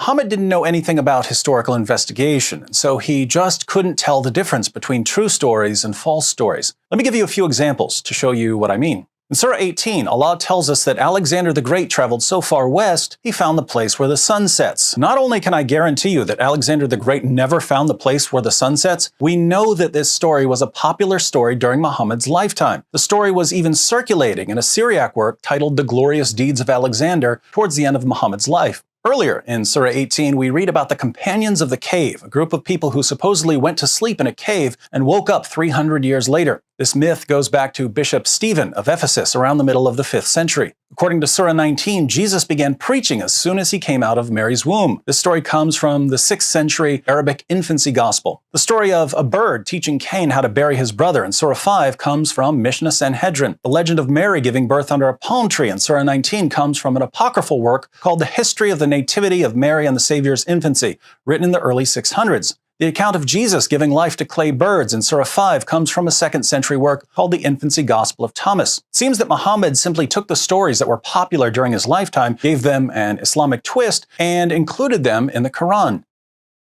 Muhammad didn't know anything about historical investigation, and so he just couldn't tell the difference between true stories and false stories. Let me give you a few examples to show you what I mean. In Surah 18, Allah tells us that Alexander the Great traveled so far west, he found the place where the sun sets. Not only can I guarantee you that Alexander the Great never found the place where the sun sets, we know that this story was a popular story during Muhammad's lifetime. The story was even circulating in a Syriac work titled The Glorious Deeds of Alexander towards the end of Muhammad's life. Earlier in Surah 18, we read about the Companions of the Cave, a group of people who supposedly went to sleep in a cave and woke up 300 years later. This myth goes back to Bishop Stephen of Ephesus around the middle of the 5th century. According to Surah 19, Jesus began preaching as soon as he came out of Mary's womb. This story comes from the 6th century Arabic infancy gospel. The story of a bird teaching Cain how to bury his brother in Surah 5 comes from Mishnah Sanhedrin. The legend of Mary giving birth under a palm tree in Surah 19 comes from an apocryphal work called The History of the Nativity of Mary and the Savior's Infancy, written in the early 600s. The account of Jesus giving life to clay birds in Surah 5 comes from a 2nd century work called the Infancy Gospel of Thomas. It seems that Muhammad simply took the stories that were popular during his lifetime, gave them an Islamic twist, and included them in the Quran.